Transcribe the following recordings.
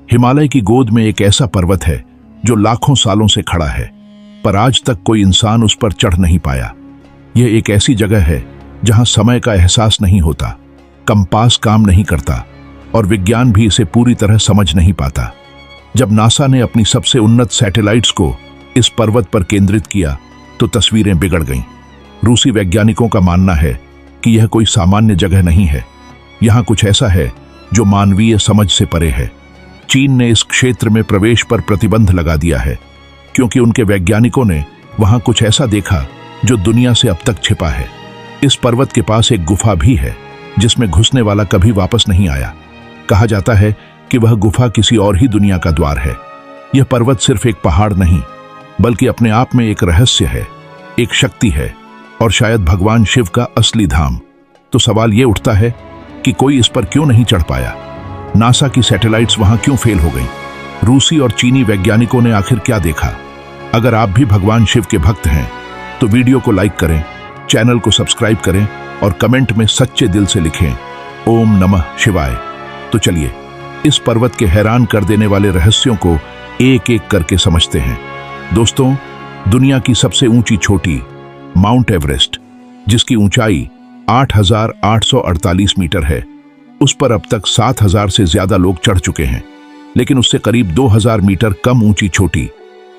हिमालय की गोद में एक ऐसा पर्वत है जो लाखों सालों से खड़ा है, पर आज तक कोई इंसान उस पर चढ़ नहीं पाया। यह एक ऐसी जगह है जहां समय का एहसास नहीं होता, कंपास काम नहीं करता और विज्ञान भी इसे पूरी तरह समझ नहीं पाता। जब नासा ने अपनी सबसे उन्नत सैटेलाइट्स को इस पर्वत पर केंद्रित किया तो तस्वीरें बिगड़ गईं। रूसी वैज्ञानिकों का मानना है कि यह कोई सामान्य जगह नहीं है, यहां कुछ ऐसा है जो मानवीय समझ से परे है। चीन ने इस क्षेत्र में प्रवेश पर प्रतिबंध लगा दिया है क्योंकि उनके वैज्ञानिकों ने वहां कुछ ऐसा देखा जो दुनिया से अब तक छिपा है। इस पर्वत के पास एक गुफा भी है जिसमें घुसने वाला कभी वापस नहीं आया। कहा जाता है कि वह गुफा किसी और ही दुनिया का द्वार है। यह पर्वत सिर्फ एक पहाड़ नहीं बल्कि अपने आप में एक रहस्य है, एक शक्ति है और शायद भगवान शिव का असली धाम। तो सवाल यह उठता है कि कोई इस पर क्यों नहीं चढ़ पाया? नासा की सैटेलाइट्स वहां क्यों फेल हो गईं? रूसी और चीनी वैज्ञानिकों ने आखिर क्या देखा? अगर आप भी भगवान शिव के भक्त हैं तो वीडियो को लाइक करें, चैनल को सब्सक्राइब करें और कमेंट में सच्चे दिल से लिखें ओम नमः शिवाय। तो चलिए इस पर्वत के हैरान कर देने वाले रहस्यों को एक एक करके समझते हैं। दोस्तों, दुनिया की सबसे ऊंची चोटी माउंट एवरेस्ट, जिसकी ऊंचाई 8,848 मीटर है, उस पर अब तक 7,000 से ज्यादा लोग चढ़ चुके हैं। लेकिन उससे करीब 2,000 मीटर कम ऊंची चोटी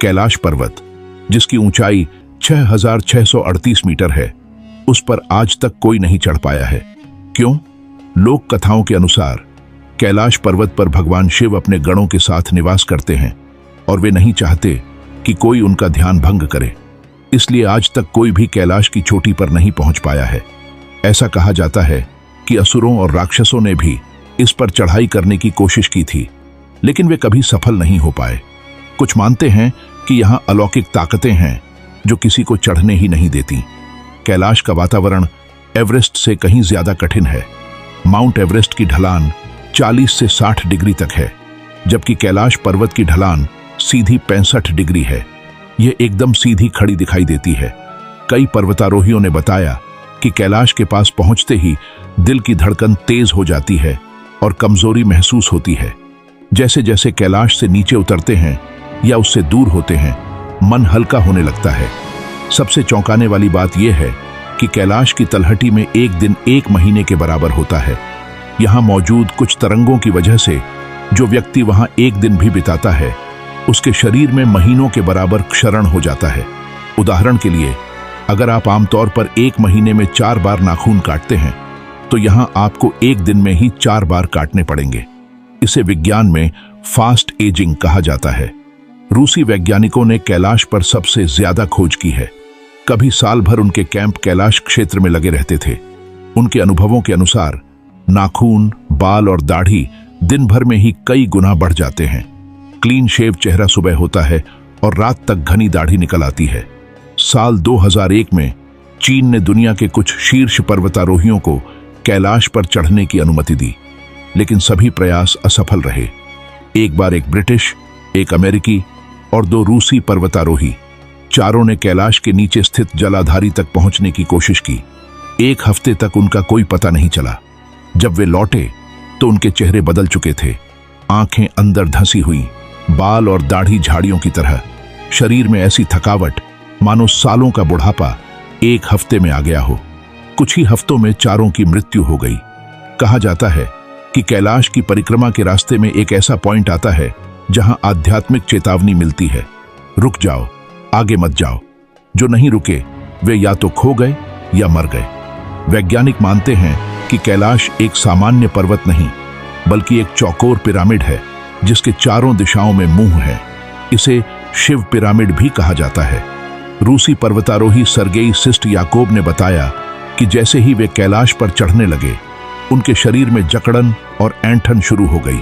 कैलाश पर्वत, जिसकी ऊंचाई 6,638 मीटर है, उस पर आज तक कोई नहीं चढ़ पाया है। क्यों? लोक कथाओं के अनुसार कैलाश पर्वत पर भगवान शिव अपने गणों के साथ निवास करते हैं और वे नहीं चाहते कि कोई उनका ध्यान भंग करे, इसलिए आज तक कोई भी कैलाश की चोटी पर नहीं पहुंच पाया है। ऐसा कहा जाता है कि असुरों और राक्षसों ने भी इस पर चढ़ाई करने की कोशिश की थी, लेकिन वे कभी सफल नहीं हो पाए। कुछ मानते हैं कि यहाँ अलौकिक ताकतें हैं जो किसी को चढ़ने ही नहीं देती। कैलाश का वातावरण एवरेस्ट से कहीं ज्यादा कठिन है। माउंट एवरेस्ट की ढलान 40 से 60 डिग्री तक है, जबकि कैलाश पर्वत की ढलान सीधी 65 डिग्री है। यह एकदम सीधी खड़ी दिखाई देती है। कई पर्वतारोहियों ने बताया कि कैलाश के पास पहुंचते ही दिल की धड़कन तेज हो जाती है और कमजोरी महसूस होती है। जैसे जैसे कैलाश से नीचे उतरते हैं या उससे दूर होते हैं, मन हल्का होने लगता है। सबसे चौंकाने वाली बात यह है कि कैलाश की तलहटी में एक दिन 1 महीने के बराबर होता है। यहाँ मौजूद कुछ तरंगों की वजह से जो व्यक्ति वहां एक दिन भी बिताता है, उसके शरीर में महीनों के बराबर क्षरण हो जाता है। उदाहरण के लिए, अगर आप आमतौर पर 1 महीने में 4 बार नाखून काटते हैं, तो यहां आपको एक दिन में ही 4 बार काटने पड़ेंगे। इसे विज्ञान में फास्ट एजिंग कहा जाता है। रूसी वैज्ञानिकों ने कैलाश पर सबसे ज्यादा खोज की है। कभी साल भर उनके कैंप कैलाश क्षेत्र में लगे रहते थे। उनके अनुभवों के अनुसार नाखून, बाल और दाढ़ी दिन भर में ही कई गुना बढ़ जाते हैं। क्लीन शेव चेहरा सुबह होता है और रात तक घनी दाढ़ी निकल आती है। साल 2001 में चीन ने दुनिया के कुछ शीर्ष पर्वतारोहियों को कैलाश पर चढ़ने की अनुमति दी, लेकिन सभी प्रयास असफल रहे। एक बार एक ब्रिटिश, एक अमेरिकी और 2 रूसी पर्वतारोही, चारों ने कैलाश के नीचे स्थित जलाधारी तक पहुंचने की कोशिश की। 1 हफ्ते तक उनका कोई पता नहीं चला। जब वे लौटे तो उनके चेहरे बदल चुके थे। आंखें अंदर धंसी हुई, बाल और दाढ़ी झाड़ियों की तरह, शरीर में ऐसी थकावट मानो सालों का बुढ़ापा 1 हफ्ते में आ गया हो। कुछ ही हफ्तों में चारों की मृत्यु हो गई। कहा जाता है कि कैलाश की परिक्रमा के रास्ते में एक ऐसा पॉइंट आता है जहां आध्यात्मिक चेतावनी मिलती है, रुक जाओ, आगे मत जाओ। जो नहीं रुके वे या तो खो गए या मर गए। वैज्ञानिक मानते हैं कि कैलाश एक सामान्य पर्वत नहीं बल्कि एक चौकोर पिरामिड है जिसके चारों दिशाओं में मुंह है। इसे शिव पिरामिड भी कहा जाता है। रूसी पर्वतारोही सर्गेई सिस्टयाकोव ने बताया कि जैसे ही वे कैलाश पर चढ़ने लगे, उनके शरीर में जकड़न और ऐंठन शुरू हो गई।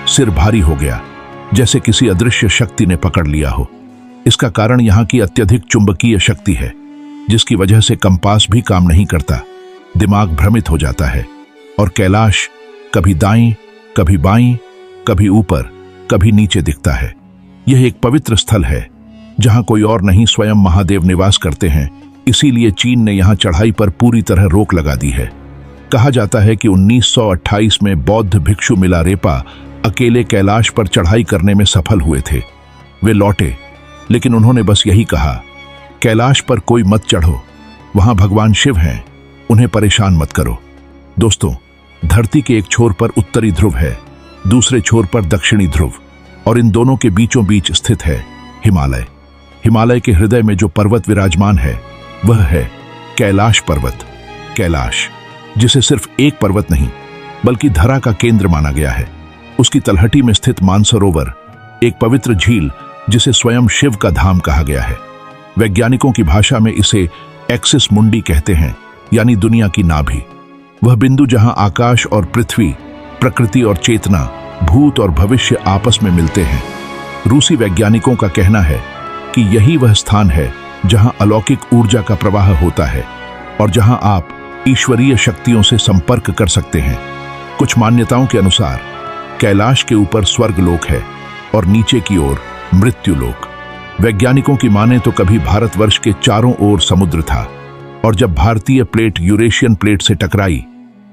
सिर भारी हो गया, जैसे किसी अदृश्य शक्ति ने पकड़ लिया हो। इसका कारण यहाँ की अत्यधिक चुंबकीय शक्ति है, जिसकी वजह से कंपास भी काम नहीं करता। दिमाग भ्रमित हो जाता है और कैलाश कभी दाईं, कभी बाईं, कभी ऊपर, कभी नीचे दिखता है। यह एक पवित्र स्थल है जहां कोई और नहीं, स्वयं महादेव निवास करते हैं। इसीलिए चीन ने यहां चढ़ाई पर पूरी तरह रोक लगा दी है। कहा जाता है कि 1928 में बौद्ध भिक्षु मिलारेपा अकेले कैलाश पर चढ़ाई करने में सफल हुए थे। वे लौटे, लेकिन उन्होंने बस यही कहा, कैलाश पर कोई मत चढ़ो, वहां भगवान शिव हैं, उन्हें परेशान मत करो। दोस्तों, धरती के एक छोर पर उत्तरी ध्रुव है, दूसरे छोर पर दक्षिणी ध्रुव, और इन दोनों के बीचों बीच स्थित है हिमालय। हिमालय के हृदय में जो पर्वत विराजमान है वह है कैलाश पर्वत। कैलाश, जिसे सिर्फ एक पर्वत नहीं बल्कि धरा का केंद्र माना गया है, उसकी तलहटी में स्थित मानसरोवर, एक पवित्र झील जिसे स्वयं शिव का धाम कहा गया है। वैज्ञानिकों की भाषा में इसे एक्सिस मुंडी कहते हैं, यानी दुनिया की नाभि। वह बिंदु जहां आकाश और पृथ्वी, प्रकृति और चेतना, भूत और भविष्य आपस में मिलते हैं। रूसी वैज्ञानिकों का कहना है कि यही वह स्थान है जहां अलौकिक ऊर्जा का प्रवाह होता है और जहां आप ईश्वरीय शक्तियों से संपर्क कर सकते हैं। कुछ मान्यताओं के अनुसार कैलाश के ऊपर स्वर्गलोक है और नीचे की ओर मृत्युलोक। वैज्ञानिकों की माने तो कभी भारतवर्ष के चारों ओर समुद्र था, और जब भारतीय प्लेट यूरेशियन प्लेट से टकराई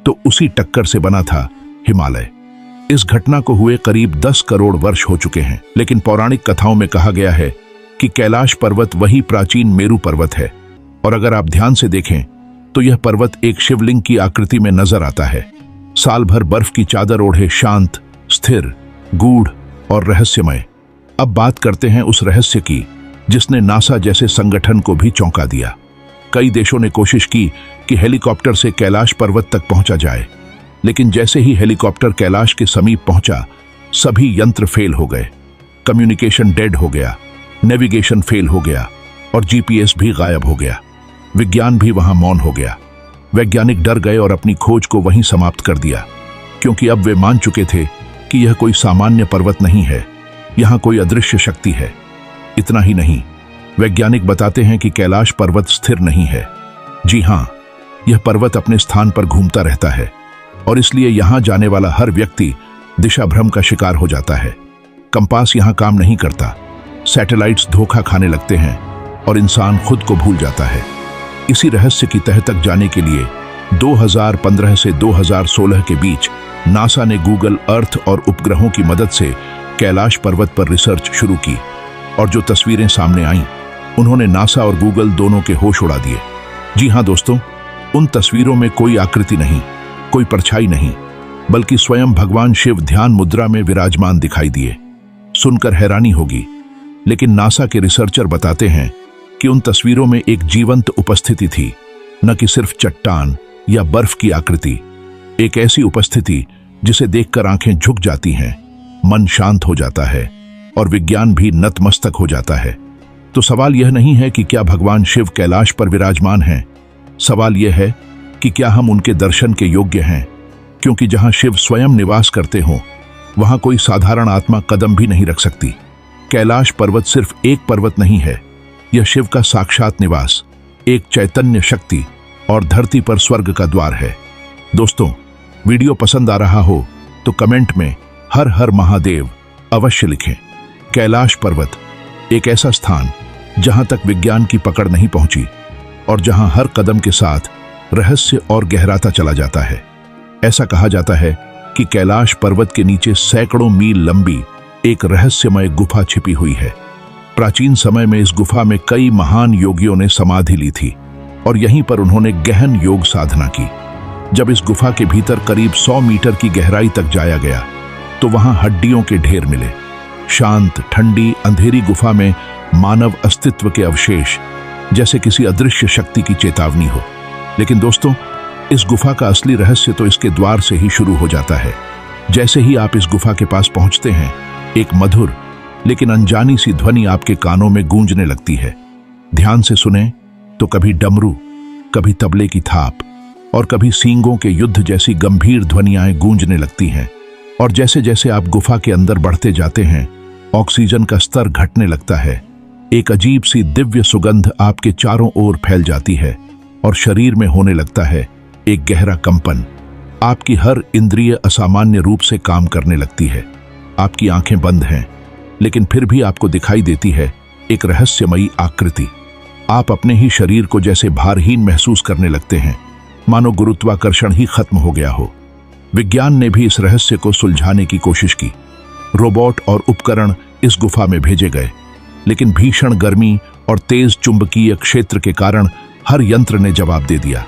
तो उसी टक्कर से बना था हिमालय। इस घटना को हुए करीब 10 करोड़ वर्ष हो चुके हैं, लेकिन पौराणिक कथाओं में कहा गया है कि कैलाश पर्वत वही प्राचीन मेरू पर्वत है। और अगर आप ध्यान से देखें तो यह पर्वत एक शिवलिंग की आकृति में नजर आता है, साल भर बर्फ की चादर ओढ़े, शांत, स्थिर, गूढ़ और रहस्यमय। अब बात करते हैं उस रहस्य की जिसने नासा जैसे संगठन को भी चौंका दिया। कई देशों ने कोशिश की कि हेलीकॉप्टर से कैलाश पर्वत तक पहुंचा जाए, लेकिन जैसे ही हेलीकॉप्टर कैलाश के समीप पहुंचा, सभी यंत्र फेल हो गए। कम्युनिकेशन डेड हो गया, नेविगेशन फेल हो गया और जीपीएस भी गायब हो गया। विज्ञान भी वहां मौन हो गया। वैज्ञानिक डर गए और अपनी खोज को वहीं समाप्त कर दिया, क्योंकि अब वे मान चुके थे कि यह कोई सामान्य पर्वत नहीं है, यहां कोई अदृश्य शक्ति है। इतना ही नहीं, वैज्ञानिक बताते हैं कि कैलाश पर्वत स्थिर नहीं है। जी हां, यह पर्वत अपने स्थान पर घूमता रहता है और इसलिए यहां जाने वाला हर व्यक्ति दिशा भ्रम का शिकार हो जाता है। कंपास यहां काम नहीं करता, सैटेलाइट्स धोखा खाने लगते हैं और इंसान खुद को भूल जाता है। इसी रहस्य की तह तक जाने के लिए 2015 से 2016 के बीच नासा ने गूगल अर्थ और उपग्रहों की मदद से कैलाश पर्वत पर रिसर्च शुरू की, और जो तस्वीरें सामने आईं, उन्होंने नासा और गूगल दोनों के होश उड़ा दिए। जी हां दोस्तों, उन तस्वीरों में कोई आकृति नहीं, कोई परछाई नहीं, बल्कि स्वयं भगवान शिव ध्यान मुद्रा में विराजमान दिखाई दिए। सुनकर हैरानी होगी, लेकिन नासा के रिसर्चर बताते हैं कि उन तस्वीरों में एक जीवंत उपस्थिति थी, न कि सिर्फ चट्टान या बर्फ की आकृति। एक ऐसी उपस्थिति जिसे देखकर आंखें झुक जाती हैं, मन शांत हो जाता है और विज्ञान भी नतमस्तक हो जाता है। तो सवाल यह नहीं है कि क्या भगवान शिव कैलाश पर विराजमान हैं, सवाल यह है कि क्या हम उनके दर्शन के योग्य हैं, क्योंकि जहां शिव स्वयं निवास करते हों वहां कोई साधारण आत्मा कदम भी नहीं रख सकती। कैलाश पर्वत सिर्फ एक पर्वत नहीं है, यह शिव का साक्षात निवास, एक चैतन्य शक्ति और धरती पर स्वर्ग का द्वार है। दोस्तों, वीडियो पसंद आ रहा हो तो कमेंट में हर हर महादेव अवश्य लिखें। कैलाश पर्वत एक ऐसा स्थान जहां तक विज्ञान की पकड़ नहीं पहुंची और जहां हर कदम के साथ रहस्य और गहराता चला जाता है। ऐसा कहा जाता है कि कैलाश पर्वत के नीचे सैकड़ों मील लंबी एक रहस्यमय गुफा छिपी हुई है। प्राचीन समय में इस गुफा में कई महान योगियों ने समाधि ली थी और यहीं पर उन्होंने गहन योग साधना की। जब इस गुफा के भीतर करीब 100 मीटर की गहराई तक जाया गया तो वहां हड्डियों के ढेर मिले। शांत, ठंडी, अंधेरी गुफा में मानव अस्तित्व के अवशेष, जैसे किसी अदृश्य शक्ति की चेतावनी हो। लेकिन दोस्तों, इस गुफा का असली रहस्य तो इसके द्वार से ही शुरू हो जाता है। जैसे ही आप इस गुफा के पास पहुंचते हैं, एक मधुर लेकिन अनजानी सी ध्वनि आपके कानों में गूंजने लगती है। ध्यान से सुने तो कभी डमरू, कभी तबले की थाप और कभी सींगों के युद्ध जैसी गंभीर ध्वनियां गूंजने लगती हैं। और जैसे जैसे आप गुफा के अंदर बढ़ते जाते हैं, ऑक्सीजन का स्तर घटने लगता है। एक अजीब सी दिव्य सुगंध आपके चारों ओर फैल जाती है और शरीर में होने लगता है एक गहरा कंपन। आपकी हर इंद्रिय असामान्य रूप से काम करने लगती है। आपकी आंखें बंद हैं, लेकिन फिर भी आपको दिखाई देती है एक रहस्यमयी आकृति। आप अपने ही शरीर को जैसे भारहीन महसूस करने लगते हैं, मानो गुरुत्वाकर्षण ही खत्म हो गया हो। विज्ञान ने भी इस रहस्य को सुलझाने की कोशिश की, रोबोट और उपकरण इस गुफा में भेजे गए, लेकिन भीषण गर्मी और तेज चुंबकीय क्षेत्र के कारण हर यंत्र ने जवाब दे दिया।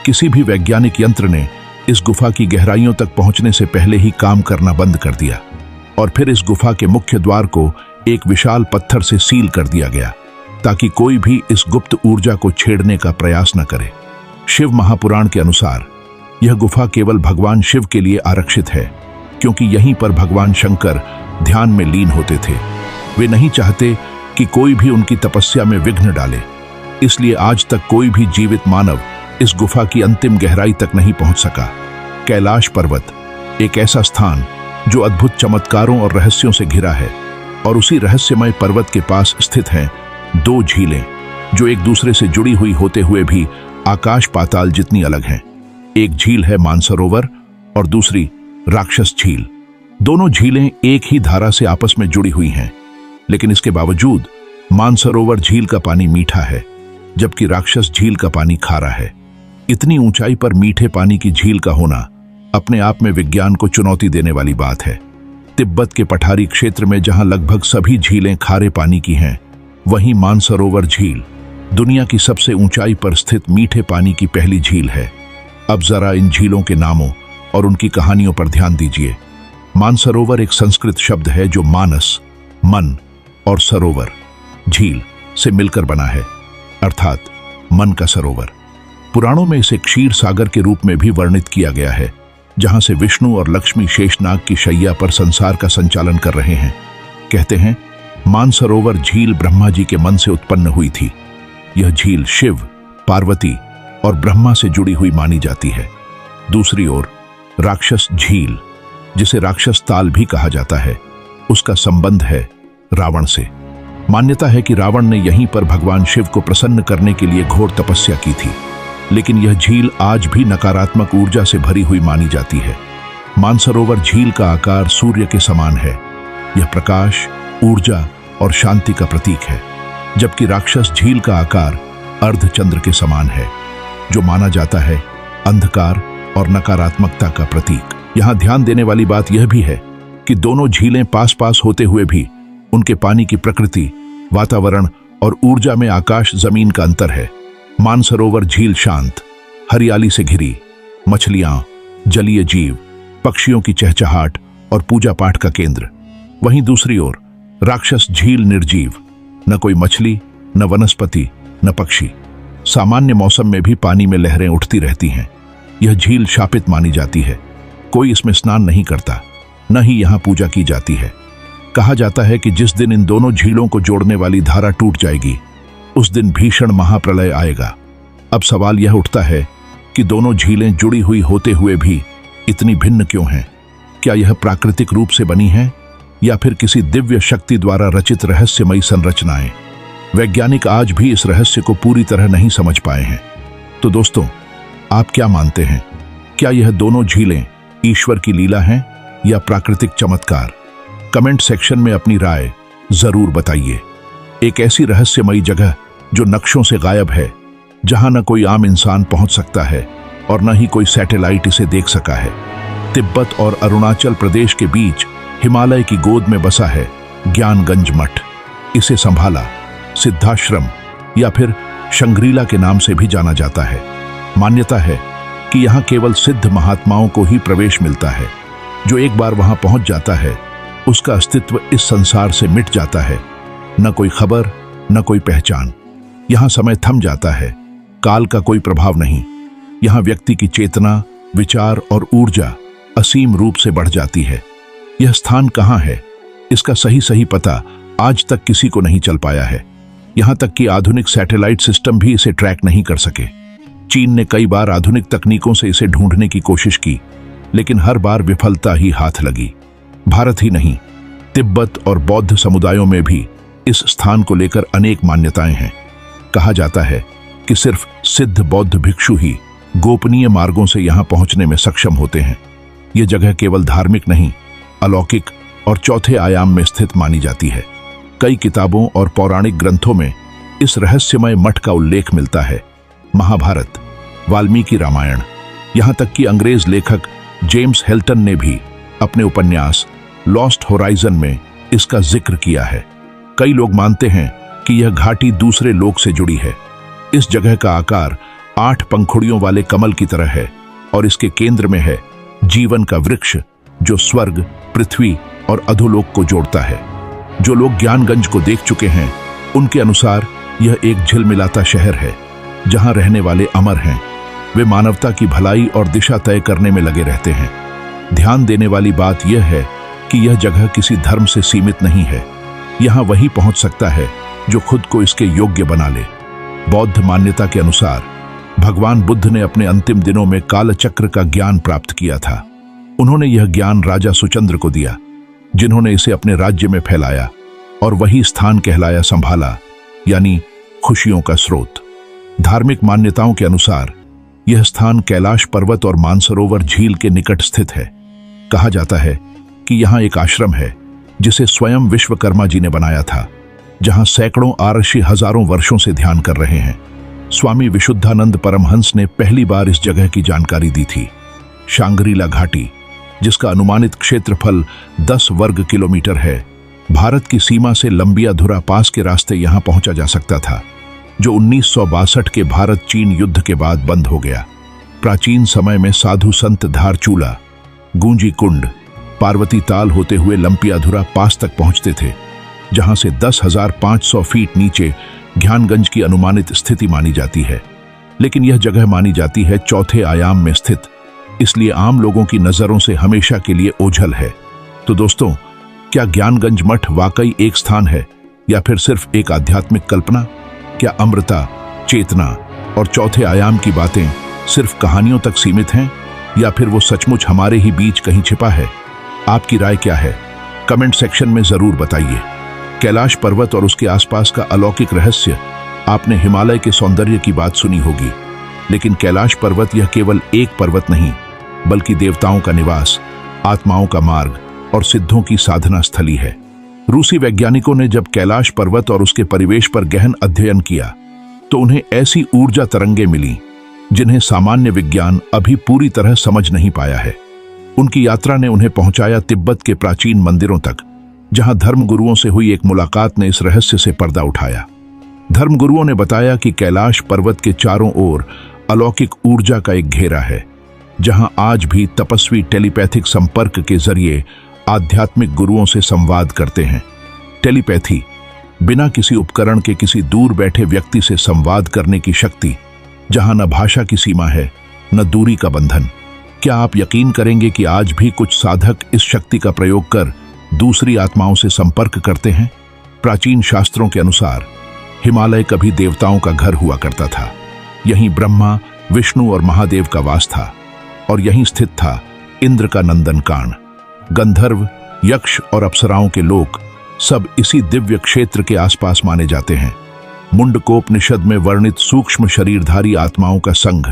किसी भी वैज्ञानिक यंत्र ने इस गुफा की गहराइयों तक पहुंचने से पहले ही काम करना बंद कर दिया और फिर इस गुफा के मुख्य द्वार को एक विशाल पत्थर से सील कर दिया गया ताकि कोई भी इस गुप्त ऊर्जा को छेड़ने का प्रयास न करे। शिव महापुराण के अनुसार यह गुफा केवल भगवान शिव के लिए आरक्षित है, क्योंकि यहीं पर भगवान शंकर ध्यान में लीन होते थे। वे नहीं चाहते कि कोई भी उनकी तपस्या में विघ्न डाले, इसलिए आज तक कोई भी जीवित मानव इस गुफा की अंतिम गहराई तक नहीं पहुंच सका। कैलाश पर्वत एक ऐसा स्थान जो अद्भुत चमत्कारों और रहस्यों से घिरा है, और उसी रहस्यमय पर्वत के पास स्थित हैं दो झीलें जो एक दूसरे से जुड़ी हुई होते हुए भी आकाश पाताल जितनी अलग हैं। एक झील है मानसरोवर और दूसरी राक्षस झील। दोनों झीलें एक ही धारा से आपस में जुड़ी हुई हैं, लेकिन इसके बावजूद मानसरोवर झील का पानी मीठा है जबकि राक्षस झील का पानी खारा है। इतनी ऊंचाई पर मीठे पानी की झील का होना अपने आप में विज्ञान को चुनौती देने वाली बात है। तिब्बत के पठारी क्षेत्र में जहां लगभग सभी झीलें खारे पानी की हैं, वहीं मानसरोवर झील दुनिया की सबसे ऊंचाई पर स्थित मीठे पानी की पहली झील है। अब जरा इन झीलों के नामों और उनकी कहानियों पर ध्यान दीजिए। मानसरोवर एक संस्कृत शब्द है जो मानस, मन और सरोवर, झील से मिलकर बना है, अर्थात मन का सरोवर। पुराणों में इसे क्षीर सागर के रूप में भी वर्णित किया गया है, जहां से विष्णु और लक्ष्मी शेषनाग की शैया पर संसार का संचालन कर रहे हैं। कहते हैं मानसरोवर झील ब्रह्मा जी के मन से उत्पन्न हुई थी। यह झील शिव, पार्वती और ब्रह्मा से जुड़ी हुई मानी जाती है। दूसरी ओर राक्षस झील, जिसे राक्षस ताल भी कहा जाता है, उसका संबंध है रावण से। मान्यता है कि रावण ने यहीं पर भगवान शिव को प्रसन्न करने के लिए घोर तपस्या की थी, लेकिन यह झील आज भी नकारात्मक ऊर्जा से भरी हुई मानी जाती है। मानसरोवर झील का आकार सूर्य के समान है। यह प्रकाश, ऊर्जा और शांति का प्रतीक है, जबकि राक्षस झील का आकार अर्धचंद्र के समान है, जो माना जाता है अंधकार और नकारात्मकता का प्रतीक। यहां ध्यान देने वाली बात यह भी है कि दोनों झीलें पास पास होते हुए भी उनके पानी की प्रकृति, वातावरण और ऊर्जा में आकाश जमीन का अंतर है। मानसरोवर झील शांत, हरियाली से घिरी, मछलियां, जलीय जीव, पक्षियों की चहचहाट और पूजा पाठ का केंद्र। वहीं दूसरी ओर राक्षस झील निर्जीव, न कोई मछली, न वनस्पति, न पक्षी। सामान्य मौसम में भी पानी में लहरें उठती रहती हैं। यह झील शापित मानी जाती है। कोई इसमें स्नान नहीं करता, न ही यहां पूजा की जाती है। कहा जाता है कि जिस दिन इन दोनों झीलों को जोड़ने वाली धारा टूट जाएगी, उस दिन भीषण महाप्रलय आएगा। अब सवाल यह उठता है कि दोनों झीलें जुड़ी हुई होते हुए भी इतनी भिन्न क्यों हैं? क्या यह प्राकृतिक रूप से बनी है या फिर किसी दिव्य शक्ति द्वारा रचित रहस्यमयी संरचनाएं? वैज्ञानिक आज भी इस रहस्य को पूरी तरह नहीं समझ पाए हैं। तो दोस्तों, आप क्या मानते हैं? क्या यह दोनों झीलें ईश्वर की लीला हैं या प्राकृतिक चमत्कार? कमेंट सेक्शन में अपनी राय जरूर बताइए। एक ऐसी रहस्यमयी जगह जो नक्शों से गायब है, जहां न कोई आम इंसान पहुंच सकता है और न ही कोई सैटेलाइट इसे देख सका है। तिब्बत और अरुणाचल प्रदेश के बीच हिमालय की गोद में बसा है ज्ञानगंज मठ। इसे संभाला सिद्धाश्रम या फिर शंग्रीला के नाम से भी जाना जाता है। मान्यता है कि यहां केवल सिद्ध महात्माओं को ही प्रवेश मिलता है। जो एक बार वहां पहुंच जाता है, उसका अस्तित्व इस संसार से मिट जाता है। न कोई खबर, न कोई पहचान। यहां समय थम जाता है, काल का कोई प्रभाव नहीं। यहां व्यक्ति की चेतना, विचार और ऊर्जा असीम रूप से बढ़ जाती है। यह स्थान कहां है, इसका सही पता आज तक किसी को नहीं चल पाया है। यहां तक कि आधुनिक सैटेलाइट सिस्टम भी इसे ट्रैक नहीं कर सके। चीन ने कई बार आधुनिक तकनीकों से इसे ढूंढने की कोशिश की, लेकिन हर बार विफलता ही हाथ लगी। भारत ही नहीं, तिब्बत और बौद्ध समुदायों में भी इस स्थान को लेकर अनेक मान्यताएं हैं। कहा जाता है कि सिर्फ सिद्ध बौद्ध भिक्षु ही गोपनीय मार्गों से यहां पहुंचने में सक्षम होते हैं। यह जगह केवल धार्मिक नहीं, अलौकिक और चौथे आयाम में स्थित मानी जाती है। कई किताबों और पौराणिक ग्रंथों में इस रहस्यमय मठ का उल्लेख मिलता है। महाभारत, वाल्मीकि रामायण, यहां तक कि अंग्रेज लेखक जेम्स हेल्टन ने भी अपने उपन्यास लॉस्ट होराइजन में इसका जिक्र किया है। कई लोग मानते हैं कि यह घाटी दूसरे लोक से जुड़ी है। इस जगह का आकार 8 पंखुड़ियों वाले कमल की तरह है और इसके केंद्र में है जीवन का वृक्ष जो स्वर्ग, पृथ्वी और अधोलोक को जोड़ता है। जो लोग ज्ञानगंज को देख चुके हैं उनके अनुसार यह एक झिलमिलाता शहर है जहां रहने वाले अमर हैं। वे मानवता की भलाई और दिशा तय करने में लगे रहते हैं। ध्यान देने वाली बात यह है कि यह जगह किसी धर्म से सीमित नहीं है। यहां वही पहुंच सकता है जो खुद को इसके योग्य बना ले। बौद्ध मान्यता के अनुसार भगवान बुद्ध ने अपने अंतिम दिनों में कालचक्र का ज्ञान प्राप्त किया था। उन्होंने यह ज्ञान राजा सुचंद्र को दिया, जिन्होंने इसे अपने राज्य में फैलाया और वही स्थान कहलाया संभाला, यानी खुशियों का स्रोत। धार्मिक मान्यताओं के अनुसार यह स्थान कैलाश पर्वत और मानसरोवर झील के निकट स्थित है। कहा जाता है कि यहाँ एक आश्रम है जिसे स्वयं विश्वकर्मा जी ने बनाया था, जहां सैकड़ों आर्षि हजारों वर्षों से ध्यान कर रहे हैं। स्वामी विशुद्धानंद परमहंस ने पहली बार इस जगह की जानकारी दी थी। शांग्रीला घाटी, जिसका अनुमानित क्षेत्रफल 10 वर्ग किलोमीटर है, भारत की सीमा से लंबियाधुरा पास के रास्ते यहां पहुंचा जा सकता था, जो 1962 के भारत चीन युद्ध के बाद बंद हो गया। प्राचीन समय में साधु संत धारचूला, गूंजी कुंड, पार्वती ताल होते हुए लंबियाधुरा पास तक पहुंचते थे, जहां से 10,500 फीट नीचे ज्ञानगंज की अनुमानित स्थिति मानी जाती है। लेकिन यह जगह मानी जाती है चौथे आयाम में स्थित, इसलिए आम लोगों की नजरों से हमेशा के लिए ओझल है। तो दोस्तों, क्या ज्ञानगंज मठ वाकई एक स्थान है या फिर सिर्फ एक आध्यात्मिक कल्पना? क्या अमृता, चेतना और चौथे आयाम की बातें सिर्फ कहानियों तक सीमित हैं या फिर वो सचमुच हमारे ही बीच कहीं छिपा है? आपकी राय क्या है? कमेंट सेक्शन में जरूर बताइए। कैलाश पर्वत और उसके आसपास का अलौकिक रहस्य। आपने हिमालय के सौंदर्य की बात सुनी होगी, लेकिन कैलाश पर्वत यह केवल एक पर्वत नहीं, बल्कि देवताओं का निवास, आत्माओं का मार्ग और सिद्धों की साधना स्थली है। रूसी वैज्ञानिकों ने जब कैलाश पर्वत और उसके परिवेश पर गहन अध्ययन किया तो उन्हें ऐसी ऊर्जा तरंगें मिली जिन्हें सामान्य विज्ञान अभी पूरी तरह समझ नहीं पाया है। उनकी यात्रा ने उन्हें पहुंचाया तिब्बत के प्राचीन मंदिरों तक, जहां धर्मगुरुओं से हुई एक मुलाकात ने इस रहस्य से पर्दा उठाया। धर्मगुरुओं ने बताया कि कैलाश पर्वत के चारों ओर अलौकिक ऊर्जा का एक घेरा है, जहां आज भी तपस्वी टेलीपैथिक संपर्क के जरिए आध्यात्मिक गुरुओं से संवाद करते हैं। टेलीपैथी, बिना किसी उपकरण के किसी दूर बैठे व्यक्ति से संवाद करने की शक्ति, जहां न भाषा की सीमा है न दूरी का बंधन। क्या आप यकीन करेंगे कि आज भी कुछ साधक इस शक्ति का प्रयोग कर दूसरी आत्माओं से संपर्क करते हैं? प्राचीन शास्त्रों के अनुसार हिमालय कभी देवताओं का घर हुआ करता था। यहीं ब्रह्मा, विष्णु और महादेव का वास था और यहीं स्थित था इंद्र का नंदन कांड। गंधर्व, यक्ष और अप्सराओं के लोक सब इसी दिव्य क्षेत्र के आसपास माने जाते हैं। मुंडकोपनिषद में वर्णित सूक्ष्म शरीरधारी आत्माओं का संघ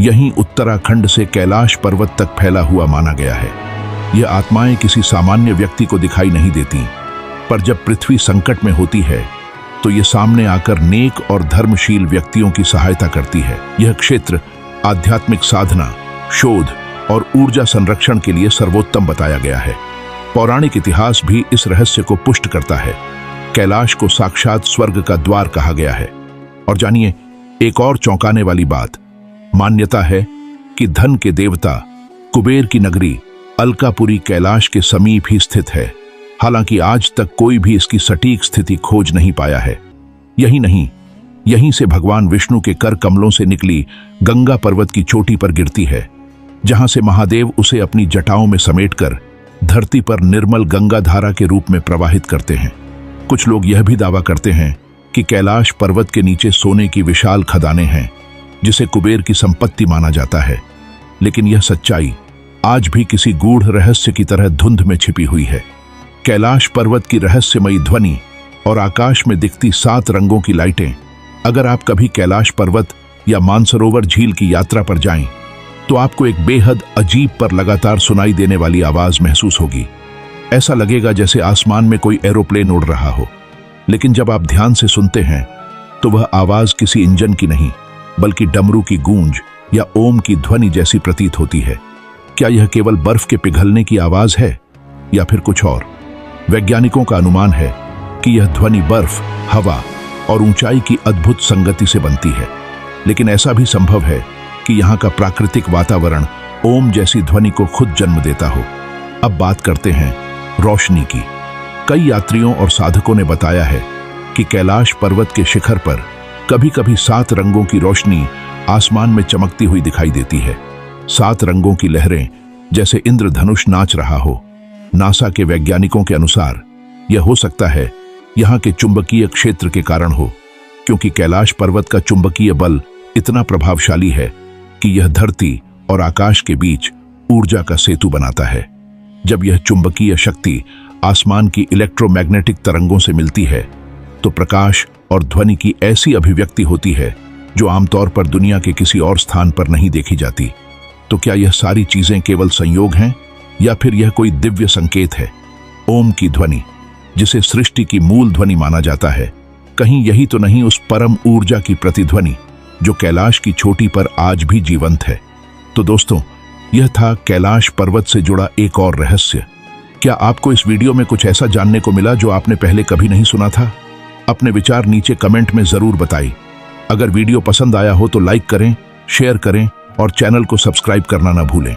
यहीं उत्तराखंड से कैलाश पर्वत तक फैला हुआ माना गया है। यह आत्माएं किसी सामान्य व्यक्ति को दिखाई नहीं देती, पर जब पृथ्वी संकट में होती है तो ये सामने आकर नेक और धर्मशील व्यक्तियों की सहायता करती है। यह क्षेत्र आध्यात्मिक साधना, शोध और ऊर्जा संरक्षण के लिए सर्वोत्तम बताया गया है। पौराणिक इतिहास भी इस रहस्य को पुष्ट करता है। कैलाश को साक्षात स्वर्ग का द्वार कहा गया है। और जानिए एक और चौंकाने वाली बात, मान्यता है कि धन के देवता कुबेर की नगरी अलकापुरी कैलाश के समीप ही स्थित है। हालांकि आज तक कोई भी इसकी सटीक स्थिति खोज नहीं पाया है। यही नहीं, यहीं से भगवान विष्णु के कर कमलों से निकली गंगा पर्वत की चोटी पर गिरती है, जहां से महादेव उसे अपनी जटाओं में समेटकर धरती पर निर्मल गंगा धारा के रूप में प्रवाहित करते हैं। कुछ लोग यह भी दावा करते हैं कि कैलाश पर्वत के नीचे सोने की विशाल खदानें हैं, जिसे कुबेर की संपत्ति माना जाता है। लेकिन यह सच्चाई आज भी किसी गूढ़ रहस्य की तरह धुंध में छिपी हुई है। कैलाश पर्वत की रहस्यमयी ध्वनि और आकाश में दिखती 7 रंगों की लाइटें, अगर आप कभी कैलाश पर्वत या मानसरोवर झील की यात्रा पर जाएं, तो आपको एक बेहद अजीब पर लगातार सुनाई देने वाली आवाज महसूस होगी। ऐसा लगेगा जैसे आसमान में कोई एरोप्लेन उड़ रहा हो। लेकिन जब आप ध्यान से सुनते हैं तो वह आवाज किसी इंजन की नहीं, बल्कि डमरू की गूंज या ओम की ध्वनि जैसी प्रतीत होती है। क्या यह केवल बर्फ के पिघलने की आवाज है, या फिर कुछ और। वैज्ञानिकों का अनुमान है कि यह ध्वनि बर्फ, हवा और ऊंचाई की अद्भुत संगति से बनती है। लेकिन ऐसा भी संभव है कि यहाँ का प्राकृतिक वातावरण ओम जैसी ध्वनि को खुद जन्म देता हो। अब बात करते हैं रोशनी की। कई यात्रियों और साधकों ने बताया है कि कैलाश पर्वत के शिखर पर कभी कभी 7 रंगों की रोशनी आसमान में चमकती हुई दिखाई देती है। 7 रंगों की लहरें, जैसे इंद्रधनुष नाच रहा हो। नासा के वैज्ञानिकों के अनुसार यह हो सकता है यहाँ के चुंबकीय क्षेत्र के कारण हो, क्योंकि कैलाश पर्वत का चुंबकीय बल इतना प्रभावशाली है कि यह धरती और आकाश के बीच ऊर्जा का सेतु बनाता है। जब यह चुंबकीय शक्ति आसमान की इलेक्ट्रोमैग्नेटिक तरंगों से मिलती है तो प्रकाश और ध्वनि की ऐसी अभिव्यक्ति होती है जो आमतौर पर दुनिया के किसी और स्थान पर नहीं देखी जाती। तो क्या यह सारी चीजें केवल संयोग हैं या फिर यह कोई दिव्य संकेत है? ओम की ध्वनि, जिसे सृष्टि की मूल ध्वनि माना जाता है, कहीं यही तो नहीं उस परम ऊर्जा की प्रतिध्वनि जो कैलाश की चोटी पर आज भी जीवंत है? तो दोस्तों, यह था कैलाश पर्वत से जुड़ा एक और रहस्य। क्या आपको इस वीडियो में कुछ ऐसा जानने को मिला जो आपने पहले कभी नहीं सुना था? अपने विचार नीचे कमेंट में जरूर बताइए। अगर वीडियो पसंद आया हो तो लाइक करें, शेयर करें और चैनल को सब्सक्राइब करना ना भूलें।